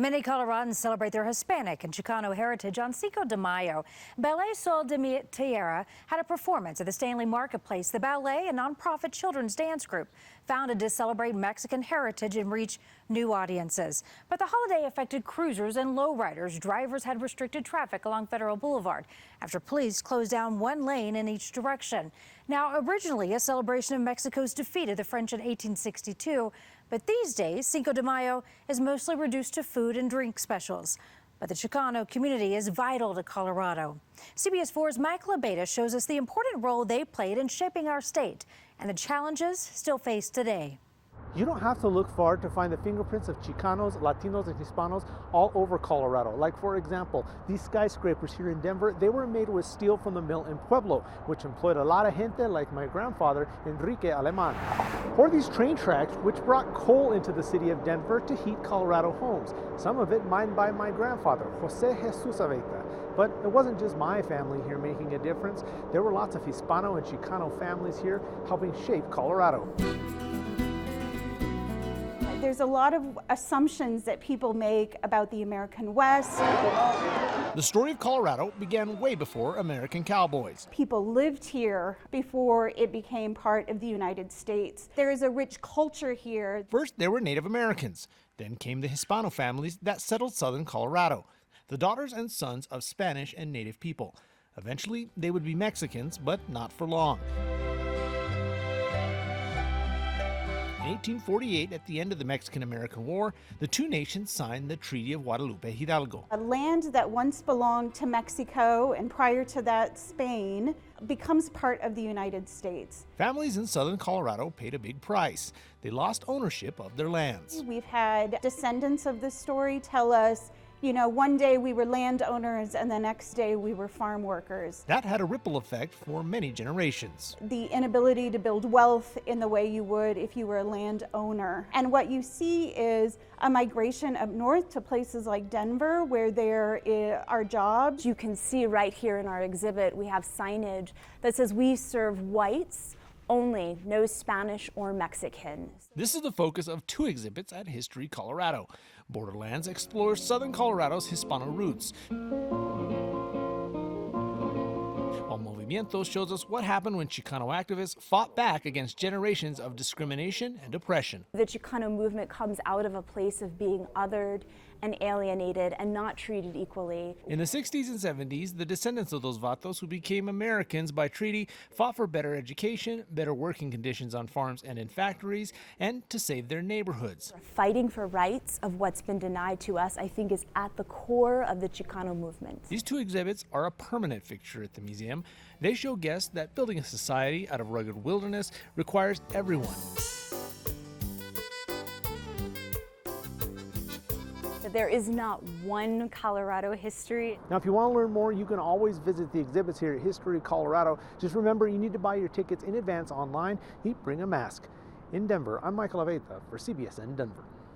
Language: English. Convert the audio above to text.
Many Coloradans celebrate their Hispanic and Chicano heritage on Cinco de Mayo. Ballet Sol de mi Tierra had a performance at the Stanley Marketplace. The ballet, a nonprofit children's dance group, founded to celebrate Mexican heritage and reach new audiences. But the holiday affected cruisers and lowriders. Drivers had restricted traffic along Federal Boulevard after police closed down one lane in each direction. Now, originally a celebration of Mexico's defeat of the French in 1862, but these days, Cinco de Mayo is mostly reduced to food and drink specials. But the Chicano community is vital to Colorado. CBS 4's Michael Abeta shows us the important role they played in shaping our state and the challenges still faced today. You don't have to look far to find the fingerprints of Chicanos, Latinos, and Hispanos all over Colorado. Like, for example, these skyscrapers here in Denver, they were made with steel from the mill in Pueblo, which employed a lot of gente like my grandfather, Enrique Aleman. Or these train tracks, which brought coal into the city of Denver to heat Colorado homes, some of it mined by my grandfather, Jose Jesus Aveta. But it wasn't just my family here making a difference. There were lots of Hispano and Chicano families here helping shape Colorado. There's a lot of assumptions that people make about the American West. The story of Colorado began way before American cowboys. People lived here before it became part of the United States. There is a rich culture here. First, there were Native Americans. Then came the Hispano families that settled southern Colorado, the daughters and sons of Spanish and Native people. Eventually, they would be Mexicans, but not for long. In 1848, at the end of the Mexican-American War, the two nations signed the Treaty of Guadalupe Hidalgo. A land that once belonged to Mexico and prior to that Spain becomes part of the United States. Families in southern Colorado paid a big price. They lost ownership of their lands. We've had descendants of this story tell us, you know, one day we were landowners and the next day we were farm workers. That had a ripple effect for many generations. The inability to build wealth in the way you would if you were a landowner. And what you see is a migration up north to places like Denver where there are jobs. You can see right here in our exhibit, we have signage that says we serve whites only, no Spanish or Mexican. This is the focus of two exhibits at History Colorado. Borderlands explores southern Colorado's Hispano roots, while Movimiento shows us what happened when Chicano activists fought back against generations of discrimination and oppression. The Chicano movement comes out of a place of being othered and alienated and not treated equally. In the 60s and 70s, the descendants of those vatos who became Americans by treaty fought for better education, better working conditions on farms and in factories, and to save their neighborhoods. Fighting for rights of what's been denied to us, I think, is at the core of the Chicano movement. These two exhibits are a permanent fixture at the museum. They show guests that building a society out of rugged wilderness requires everyone. There is not one Colorado history. Now, if you want to learn more, you can always visit the exhibits here at History Colorado. Just remember, you need to buy your tickets in advance online. Bring a mask. In Denver, I'm Michael Aveta for CBSN Denver.